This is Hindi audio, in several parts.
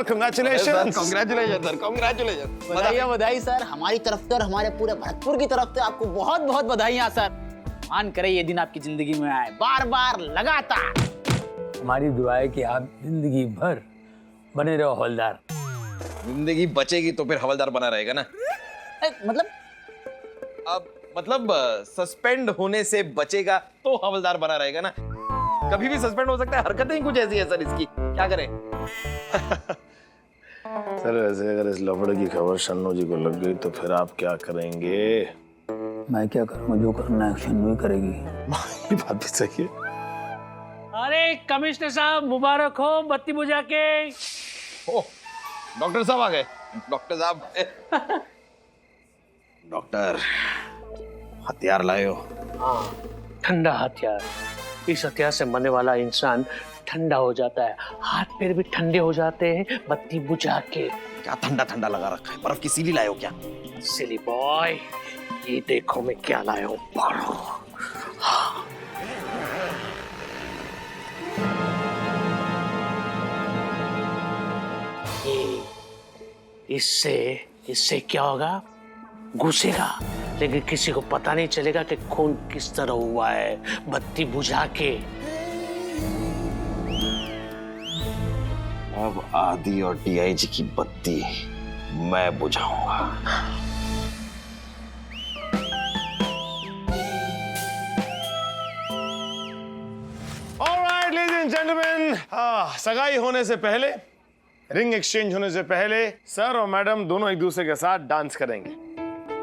Sir, congratulation. Congratulation sir, congratulation. बधाई बधाई सर, हमारी तरफ से और हमारे पूरे भरतपुर की तरफ से आपको बहुत बहुत बधाइयाँ सर। मान करे ये दिन आपकी जिंदगी में आए, बार बार लगातार। हमारी दुआ है कि आप जिंदगी भर बने रहो हवलदार। जिंदगी बचेगी तो फिर हवलदार बना रहेगा ना। मतलब अब मतलब सस्पेंड होने से बचेगा तो हवलदार बना रहेगा ना। कभी भी सस्पेंड हो सकता है, हरकतें ही कुछ ऐसी है सर इसकी, क्या करें। सर वैसे अगर इस लफड़े की खबर शन्नू जी को लग गई तो फिर आप क्या करेंगे? मैं क्या करूँगा, जो करना है शन्नू ही करेगी। ये बात भी सही है। अरे कमिश्नर साहब मुबारक हो, बत्ती बुझा के। ओह, डॉक्टर साहब आ गए। डॉक्टर साहब डॉक्टर हथियार लाए हो? हाँ, ठंडा हथियार। इस हथियार से मरने वाला इंसान ठंडा हो जाता है, हाथ पैर भी ठंडे हो जाते हैं बत्ती बुझा के। क्या ठंडा ठंडा लगा रखा है? बर्फ की सीली लाए हो क्या? सिली बॉय, ये देखो मैं क्या लाया हूँ। इससे क्या होगा? घुसेगा, लेकिन किसी को पता नहीं चलेगा कि खून किस तरह हुआ है बत्ती बुझा के। अब आदि और डीआईजी की बत्ती मैं बुझाऊंगा। ऑलराइट लेडीज एंड जेंटलमैन, सगाई होने से पहले, रिंग एक्सचेंज होने से पहले सर और मैडम दोनों एक दूसरे के साथ डांस करेंगे,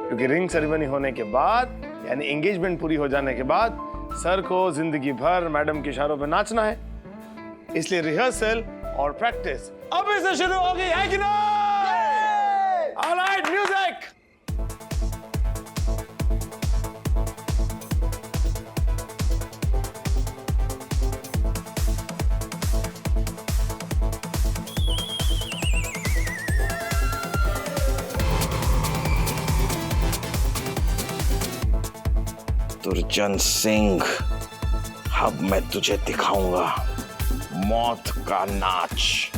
क्योंकि रिंग सेरेमनी होने के बाद यानी एंगेजमेंट पूरी हो जाने के बाद सर को जिंदगी भर मैडम के इशारों पे नाचना है। इसलिए रिहर्सल और प्रैक्टिस अभी से शुरू होगी, है कि नहीं? Alright, music. दुर्जन सिंह, अब मैं तुझे दिखाऊंगा मौत का नाच।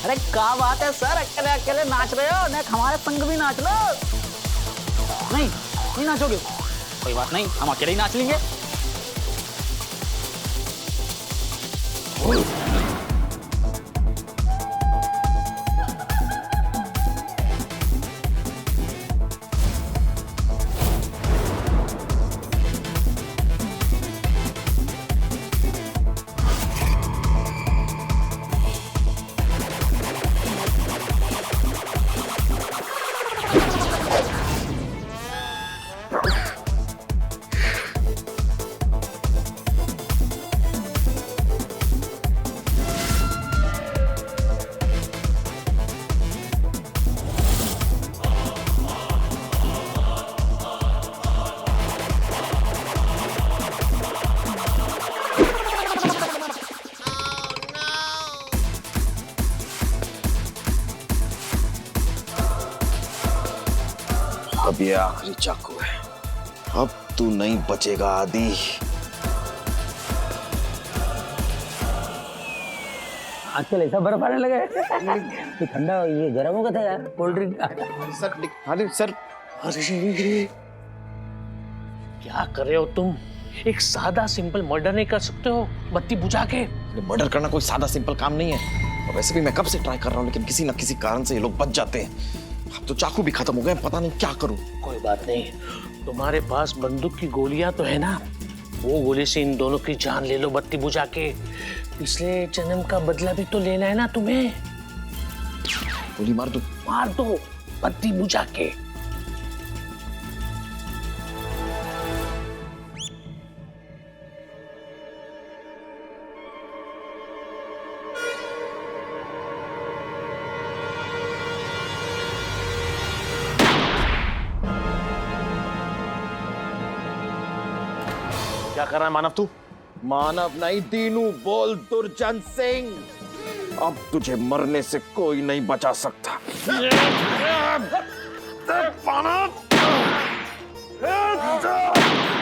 अरे क्या बात है सर, अकेले अकेले नाच रहे हो? नहीं हमारे संग भी नाच लो। नहीं नहीं नाचोगे? कोई बात नहीं, हम अकेले ही नाच लेंगे। अब ये आखिरी चाकू है, अब तू नहीं बचेगा आदि। आजकल ऐसा बर्फ आने लगा है। ये ठंडा, ये गर्म हो गया था यार, कोल्ड ड्रिंक। सर अरे क्या कर रहे हो तुम? एक सादा सिंपल मर्डर नहीं कर सकते हो बत्ती बुझा के? मर्डर करना कोई सादा सिंपल काम नहीं है, और वैसे भी मैं कब से ट्राई कर रहा हूँ, लेकिन किसी न किसी कारण से ये लोग बच जाते हैं। अब तो चाकू भी खत्म हो गए, पता नहीं क्या करूं। कोई बात नहीं, तुम्हारे पास बंदूक की गोलियां तो है ना, वो गोली से इन दोनों की जान ले लो बत्ती बुझा के। पिछले जन्म का बदला भी तो लेना है ना तुम्हें। गोली मार दो बत्ती बुझा के। क्या कर रहा है मानव तू? मानव नहीं, दीनू बोल दुर्जन सिंह। अब तुझे मरने से कोई नहीं बचा सकता। मानव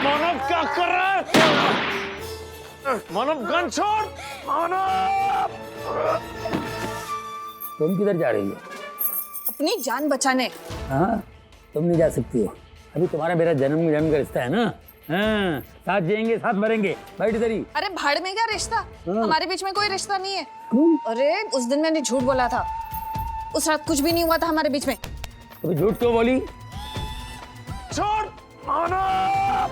मानव क्या कर रहा है? मानव गन छोड़। मानव तुम किधर जा रही हो? अपनी जान बचाने। हाँ, तुम नहीं जा सकती हो। अभी तुम्हारा मेरा जन्म का रिश्ता है ना। हाँ, साथ जिएंगे साथ मरेंगे। बैठ इधर ही। अरे भाड़ में क्या रिश्ता? हमारे बीच में कोई रिश्ता नहीं है। क्यों? अरे उस दिन मैंने झूठ बोला था, उस रात कुछ भी नहीं हुआ था हमारे बीच में। अभी झूठ क्यों बोली? छोड़ मानव।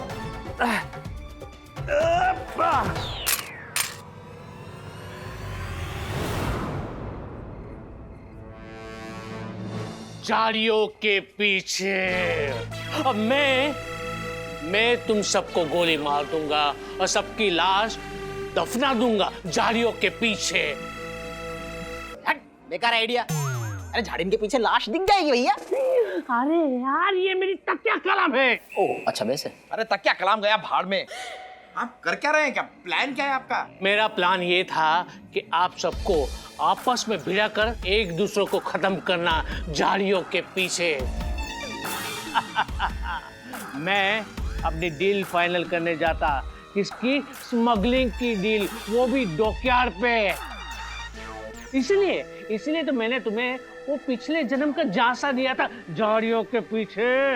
झाड़ियों के पीछे। अब मैं तुम सबको गोली मार दूंगा और सबकी लाश दफना दूंगा झाड़ियों के पीछे। हट, बेकार आइडिया। अरे झाड़ी के पीछे लाश दिख जाएगी भैया। अरे यार, ये मेरी तकिया कलम है। ओ अच्छा, वैसे अरे तकिया कलाम गया भाड़ में। आप कर क्या रहे हैं? क्या प्लान क्या है आपका? मेरा प्लान ये था कि आप सबको आपस में भिड़ा कर एक दूसरे को खत्म करना झाड़ियों के पीछे। मैं अपनी डील फाइनल करने जाता। किसकी? स्मगलिंग की डील, वो भी डॉकयार्ड पे। इसलिए तो मैंने तुम्हें वो पिछले जन्म का झांसा दिया था झाड़ियों के पीछे।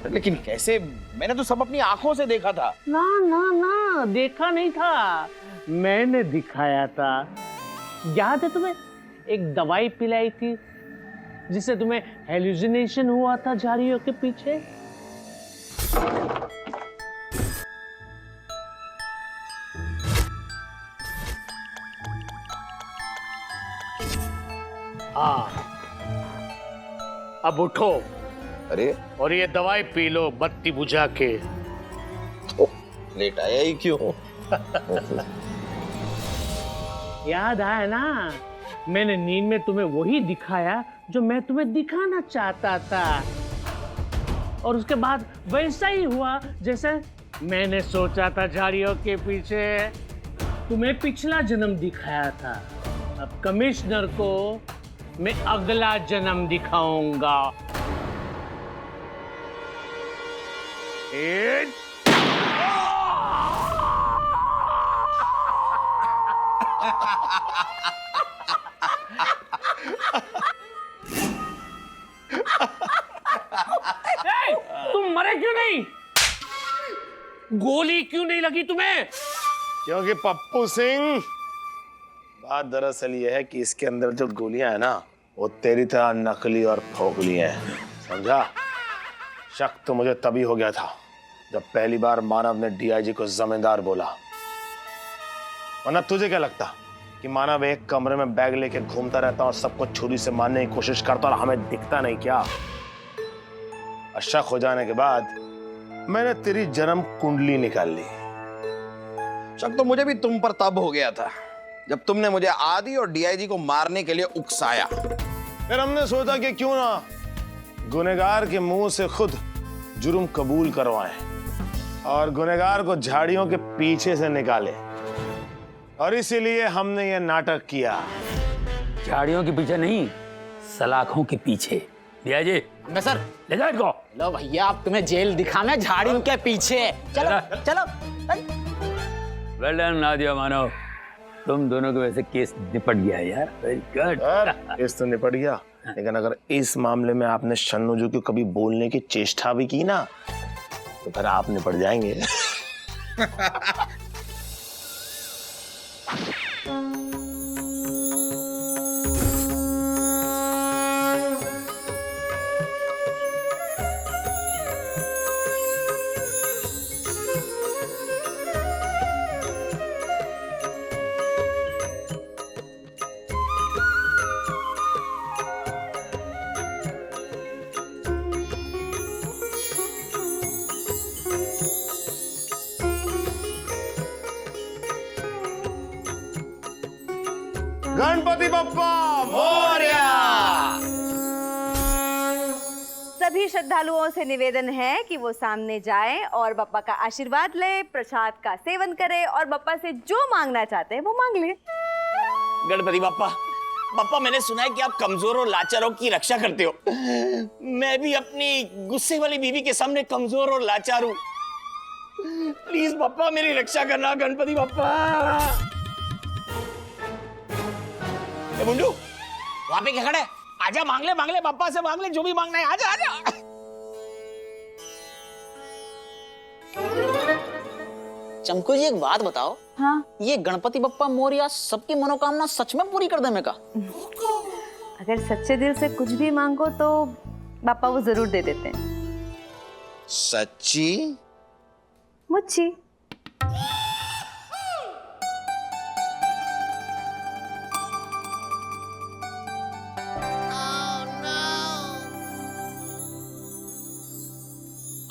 लेकिन कैसे? मैंने तो सब अपनी आंखों से देखा था। ना, देखा नहीं था, मैंने दिखाया था। याद है तुम्हें? एक दवाई पिलाई थी जिससे तुम्हें हेलुसिनेशन हुआ था झाड़ियों के पीछे। हाँ, अब उठो। अरे और ये दवाई पी लो बत्ती बुझा के। लेट आया ही क्यों? याद आया ना, मैंने नींद में तुम्हें वही दिखाया जो मैं तुम्हें दिखाना चाहता था। और उसके बाद वैसा ही हुआ जैसे मैंने सोचा था झाड़ियों के पीछे। तुम्हें पिछला जन्म दिखाया था, अब कमिश्नर को मैं अगला जन्म दिखाऊंगा। तुम मरे क्यों नहीं? गोली क्यों नहीं लगी तुम्हें? क्योंकि पप्पू सिंह, बात दरअसल ये है कि इसके अंदर जो गोलियां है ना, वो तेरी तरह नकली और फोकली हैं, समझा? शक तो मुझे तभी हो गया था जब पहली बार मानव ने डीआईजी को जमींदार बोला। वरना तुझे क्या लगता कि मानव एक कमरे में बैग लेके घूमता रहता और सबको छुरी से मारने की कोशिश करता और हमें दिखता नहीं क्या? और शक हो जाने के बाद मैंने तेरी जन्म कुंडली निकाल ली। शक तो मुझे भी तुम पर तब हो गया था जब तुमने मुझे आदि और डीआईजी को मारने के लिए उकसाया। फिर हमने सोचा कि क्यों ना गुनहगार के मुंह से खुद जुर्म कबूल करवाएं और गुनहगार को झाड़ियों के पीछे से निकाले। और इसीलिए हमने ये नाटक किया। झाड़ियों के पीछे नहीं, सलाखों के पीछे। डीआईजी, मैं सर ले जाओ इनको। लो भैया, आप तुम्हें जेल दिखाना झाड़ियों के पीछे। चलो चलो। वेल डन नादिया मानव, तुम दोनों के वैसे केस निपट गया है यार। Very good. इस तो निपट गया, लेकिन अगर इस मामले में आपने शन्नूजू को कभी बोलने की चेष्टा भी की ना, तो फिर आप निपट जाएंगे। गणपति बप्पा मोरया। सभी सभी श्रद्धालुओं से निवेदन है कि वो सामने जाएं और बप्पा का आशीर्वाद ले, प्रसाद का सेवन करे और बप्पा से जो मांगना चाहते हैं वो मांग ले। गणपति बप्पा, बप्पा मैंने सुना है कि आप कमजोर और लाचारों की रक्षा करते हो। मैं भी अपनी गुस्से वाली बीवी के सामने कमजोर और लाचार हूँ। प्लीज बप्पा मेरी रक्षा करना गणपति बप्पा। ए मुंडू, वहां पे क्या खड़ा है? आजा, मांग ले बप्पा से मांग ले, जो भी मांगना है। आजा आजा। चमको जी एक बात बताओ। हाँ, ये गणपति बप्पा मोरया सबकी मनोकामना सच में पूरी कर देने का? अगर सच्चे दिल से कुछ भी मांगो तो पापा वो जरूर दे देते हैं। सच्ची? मुच्छी।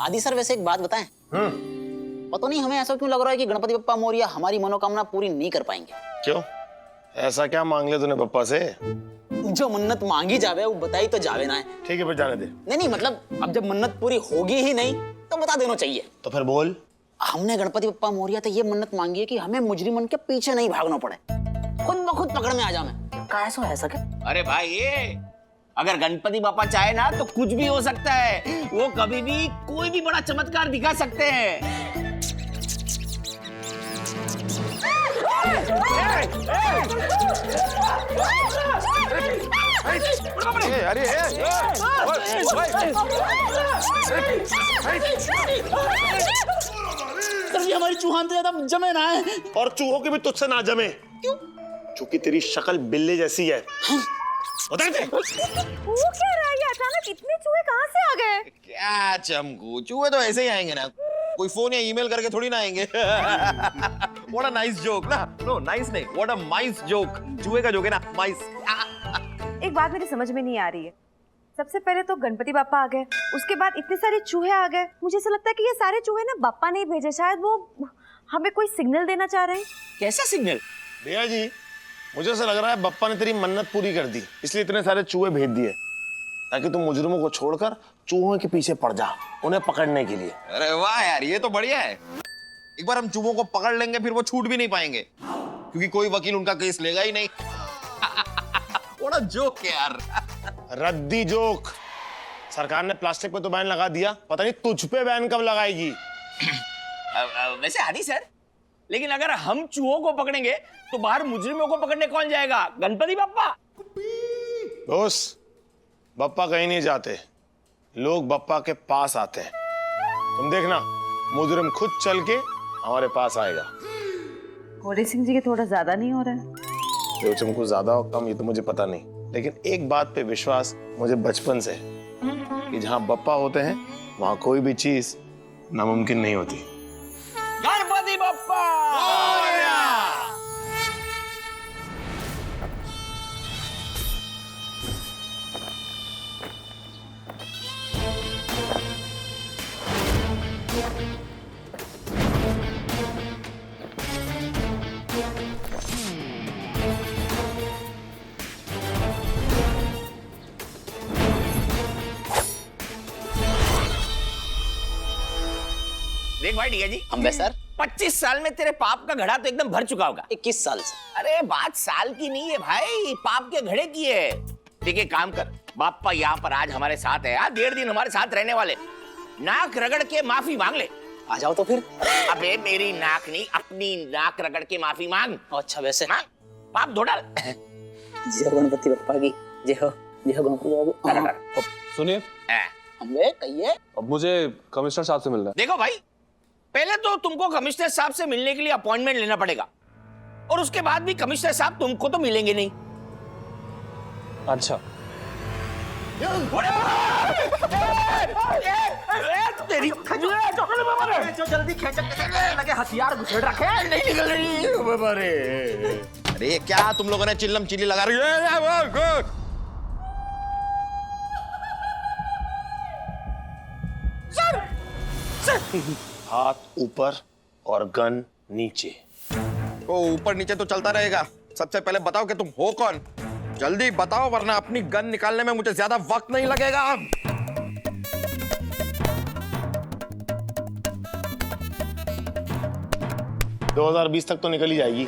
आदि सर, वैसे एक बात बताएं। पता नहीं हमें ऐसा क्यों लग रहा है कि गणपति बप्पा मोरया हमारी मनोकामना पूरी नहीं कर पाएंगे। क्यों? ऐसा क्या मांग ले तूने पप्पा से? जो मन्नत मांगी जावे वो बताई तो जावे ना है। ठीक है, फिर जाने दे। नहीं मतलब अब जब मन्नत पूरी होगी ही नहीं तो बता देना चाहिए। तो फिर बोल। हमने गणपति बप्पा मोरया तो ये मन्नत मांगी है कि हमें मुजरिमन के पीछे नहीं भागना पड़े, खुद ब खुद पकड़ में आ जाए। कैसा है सके? अरे भाई, ये अगर गणपति बापा चाहे ना तो कुछ भी हो सकता है। वो कभी भी कोई भी बड़ा चमत्कार दिखा सकते हैं। अरे हमारी चूहान तो ज्यादा जमे ना है। और चूहों की भी तुझसे ना जमे। क्यों? क्योंकि तेरी शक्ल बिल्ली जैसी है। वो क्या रहा है? अचानक इतने चूहे कहाँ से आ गए? क्या चमकू, चूहे तो ऐसे ही आएंगे ना, कोई फोन या ईमेल करके थोड़ी ना आएंगे। What a nice joke ना? No, nice नहीं, what a mice joke। चूहे का जोक है ना, mice। एक बात मेरी समझ में नहीं आ रही है। सबसे पहले तो गणपति बापा आ गए, उसके बाद इतने सारे चूहे आ गए। मुझे ऐसा लगता है कि ये सारे चूहे ना बापा ने भेजे, शायद वो हमें कोई सिग्नल देना चाह रहे हैं। कैसा सिग्नल? भैया जी, मुझे ऐसा लग रहा है बप्पा ने तेरी मन्नत पूरी कर दी, इसलिए इतने सारे चूहे भेज दिए ताकि तुम मुजरिमों को छोड़कर चूहों के पीछे पड़ जा, उन्हें पकड़ने के लिए। अरे वाह यार, ये तो बढ़िया है। एक बार हम चूहों को पकड़ लेंगे फिर वो छूट भी नहीं पाएंगे, क्योंकि कोई वकील उनका केस लेगा ही नहीं। What a joke यार। रद्दी जोक। सरकार ने प्लास्टिक पे तो बैन लगा दिया, पता नहीं तुझ पे बैन कब लगाएगी। वैसे आदि सर, लेकिन अगर हम चूहों को पकड़ेंगे तो बाहर मुजरिमों को पकड़ने कौन जाएगा? गणपति बप्पा। दोस्त, बप्पा कहीं नहीं जाते, लोग बप्पा के पास आते हैं। तुम देखना, मुजरिम खुद चल के हमारे पास आएगा। घोड़े सिंह जी के थोड़ा ज्यादा नहीं हो रहा है? जो तुमको ज्यादा हो कम ये तो मुझे पता नहीं, लेकिन एक बात पे विश्वास मुझे बचपन से है कि जहां बप्पा होते हैं वहां कोई भी चीज नामुमकिन नहीं होती। गणपति बप्पा। देख भाई ठीक है जी, हम सर 25 साल में तेरे पाप का घड़ा तो एकदम भर चुका होगा। 21 साल से? अरे बात साल की नहीं है भाई, पाप के घड़े की है। देखिए काम कर, बापा यहाँ पर आज हमारे साथ है, 1.5 दिन हमारे साथ रहने वाले। नाक रगड़ के माफी मांग ले। आ जाओ तो फिर। अबे मेरी नाक नहीं, अपनी नाक रगड़ के माफी मांग। अच्छा वैसे मांग, पाप धो डाल। जय हो गणपति बप्पा की जय हो, जय हो गणपति बप्पा। सुनिए, हमें कहिए। अब मुझे कमिश्नर साहब से मिलना है। देखो भाई, पहले तो तुमको कमिश्नर साहब से मिलने के लिए अपॉइंटमेंट लेना पड़ेगा, और उसके बाद भी कमिश्नर साहब तुमको तो मिलेंगे नहीं। अच्छा। तेरी जल्दी खींच, लगे हथियार घुसेड़ रखे, नहीं निकल रही। अरे क्या तुम लोगों ने चिल्लम चिल्ली लगा रही है? हाथ ऊपर और गन नीचे। ओ ऊपर नीचे तो चलता रहेगा। सबसे पहले बताओ कि तुम हो कौन? जल्दी बताओ, वरना अपनी गन निकालने में मुझे ज्यादा वक्त नहीं लगेगा। 2020 तक तो निकल ही जाएगी।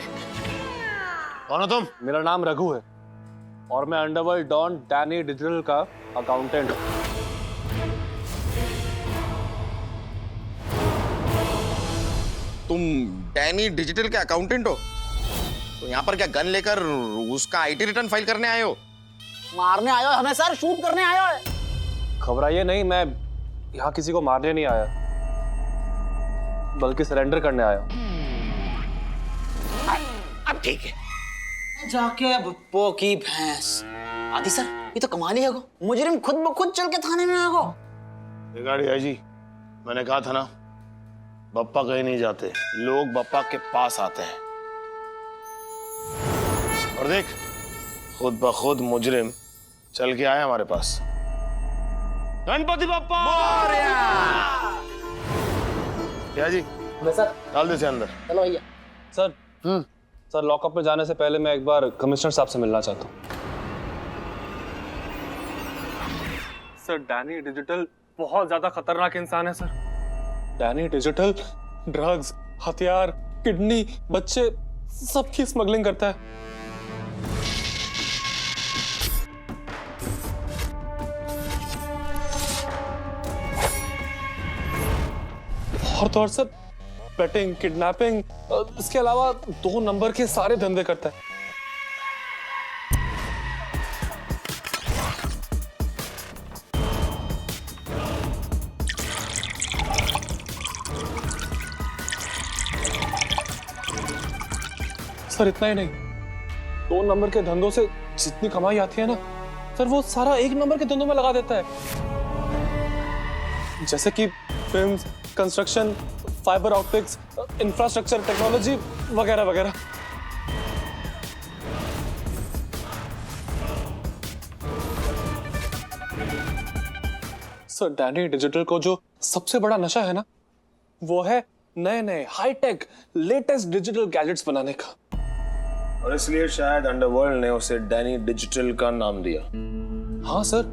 कौन हो तुम? मेरा नाम रघु है और मैं अंडरवर्ल्ड डॉन डैनी डिजिटल का अकाउंटेंट हूँ। तुम डैनी डिजिटल के अकाउंटेंट हो? तो यहाँ पर क्या गन लेकर उसका आईटी रिटर्न फाइल करने आए हो? मारने आयो हमें सर, शूट करने आयो है। घबराइए नहीं, मैं यहाँ किसी को मारने नहीं आया, बल्कि सरेंडर करने आया। अब ठीक है। जाके बुप्पो की भैंस। आदि सर, ये तो कमाल ही है गो। मुजरिम खुद ब खुद चल के थाने में आ गो। बिगाड़ी जी, मैंने कहा था ना, बप्पा कहीं नहीं जाते, लोग बप्पा के पास आते हैं। और देख, खुद ब खुद मुजरिम चल के आया हमारे पास। गणपति बप्पा क्या जी? सर डाल दे इसे अंदर। चलो भैया। सर सर, लॉकअप में जाने से पहले मैं एक बार कमिश्नर साहब से मिलना चाहता हूँ। सर, डैनी डिजिटल बहुत ज्यादा खतरनाक इंसान है सर। डैनी डिजिटल ड्रग्स, हथियार, किडनी, बच्चे सबकी स्मगलिंग करता है। और तो और सर, बेटिंग, किडनैपिंग, इसके अलावा 2 नंबर के सारे धंधे करता है। सर इतना ही नहीं, 2 नंबर के धंधों से जितनी कमाई आती है ना सर, वो सारा 1 नंबर के धंधों में लगा देता है, जैसे कि film, construction, fibre optics, infrastructure, technology वगैरह वगैरह। सर, डैनी डिजिटल को जो सबसे बड़ा नशा है ना, वो है नए नए हाईटेक लेटेस्ट डिजिटल गैजेट्स बनाने का। और इसलिए शायद अंडरवर्ल्ड ने उसे डैनी डिजिटल का नाम दिया। हाँ सर,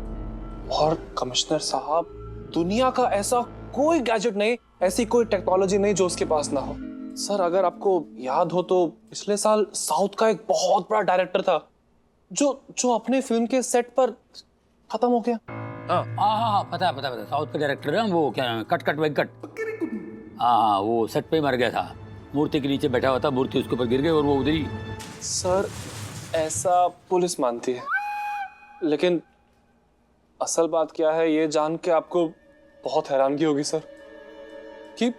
और कमिश्नर साहब, दुनिया का ऐसा कोई गैजेट नहीं, ऐसी कोई टेक्नोलॉजी नहीं जो उसके पास ना हो। सर, अगर आपको याद हो तो पिछले साल साउथ का एक बहुत बड़ा डायरेक्टर था जो अपने फिल्म के सेट पर खत्म हो गया। हाँ, पता है, साउथ का डायरेक्टर है वो, क्या कट वेंकट। हाँ, वो सेट पे मर गया था, मूर्ति के नीचे बैठा हुआ था, मूर्ति उसके ऊपर गिर गई और वो उधर ही। सर, ऐसा पुलिस मानती है, लेकिन असल बात क्या है ये जान के आपको बहुत हैरानगी होगी सर, कि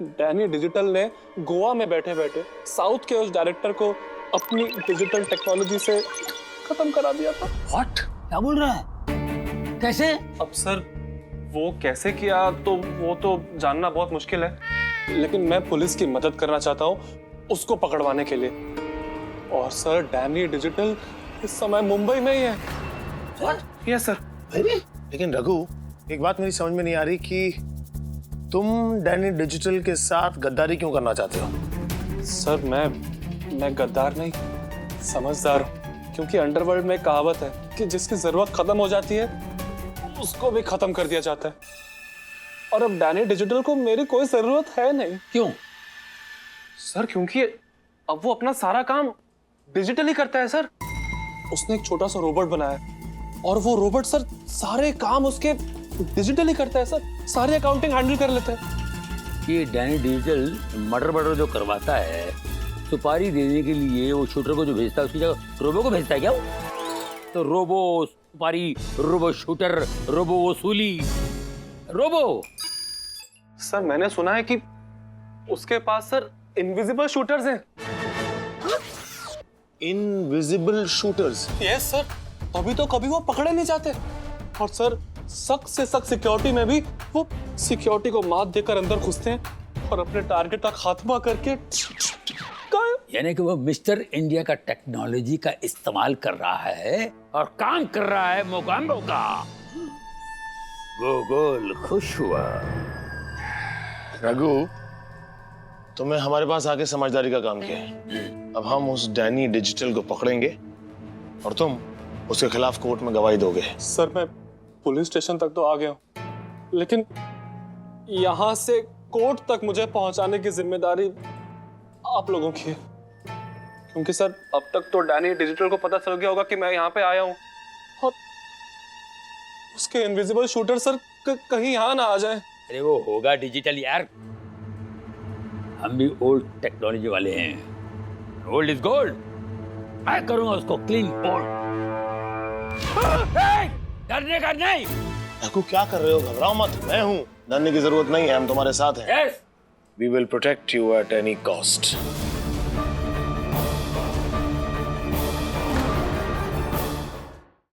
डैनी डिजिटल ने गोवा में बैठे बैठे साउथ के उस डायरेक्टर को अपनी डिजिटल टेक्नोलॉजी से खत्म करा दिया था। व्हाट? क्या बोल रहा है? कैसे? अब सर, वो कैसे किया तो वो तो जानना बहुत मुश्किल है, लेकिन मैं पुलिस की मदद करना चाहता हूँ उसको पकड़वाने के लिए। और सर, डैनी डिजिटल इस समय मुंबई में ही है। Yes sir. लेकिन रघु, एक बात मेरी समझ में नहीं आ रही कि तुम डैनी डिजिटल के साथ गद्दारी क्यों करना चाहते हो? सर, मैं गद्दार नहीं, समझदार हूँ, क्योंकि अंडरवर्ल्ड में एक कहावत है कि जिसकी जरूरत खत्म हो जाती है उसको भी खत्म कर दिया जाता है, और अब डैनी डिजिटल को मेरी कोई जरूरत है नहीं। क्यों? सर, क्योंकि अब वो अपना सारा काम डिजिटली करता है सर। उसने एक छोटा सा रोबोट बनाया और वो रोबोट सर सारे काम उसके डिजिटली करता है सर, सारे अकाउंटिंग हैंडल कर लेता है। ये डैनी डिजिटल मर्डर जो करवाता है, सुपारी देने के लिए वो शूटर को जो भेजता है उसकी जगह रोबो को भेजता है क्या? तो रोबो सुपारी, रोबो शूटर, रोबो वसूली, रोबो। सर, मैंने सुना है कि उसके पास सर इनविजिबल शूटर्स हैं। Invisible shooters? यस सर, तभी तो कभी वो पकड़े नहीं जाते। और सर, सख्त से सख्त सिक्योरिटी में भी वो सिक्योरिटी को मात देकर अंदर घुसते हैं और अपने टारगेट का खात्मा करके यानी कि वो मिस्टर इंडिया का टेक्नोलॉजी का इस्तेमाल कर रहा है और काम कर रहा है मोगाम्बो का। गोगोल खुश हुआ। रघु, तुमने हमारे पास आके समझदारी का काम किया है। अब हम उस डैनी डिजिटल को पकड़ेंगे और तुम उसके खिलाफ कोर्ट में गवाही दोगे। सर, मैं पुलिस स्टेशन तक तो आ गया हूँ, लेकिन यहाँ से कोर्ट तक मुझे पहुंचाने की जिम्मेदारी आप लोगों की है, क्योंकि सर अब तक तो डैनी डिजिटल को पता चल गया होगा कि मैं यहाँ पे आया हूँ, और उसके इनविजिबल शूटर सर कहीं यहाँ ना आ जाए। अरे वो होगा डिजिटल यार, हम भी ओल्ड टेक्नोलॉजी वाले हैं। ओल्ड इज गोल्ड, मैं करूंगा उसको क्लीन बोल्ड। डरने का नहीं। काकू क्या कर रहे हो? घबराओ मत, मैं हूँ। डरने की जरूरत नहीं है, हम तुम्हारे साथ हैं। Yes, We will protect you at any cost.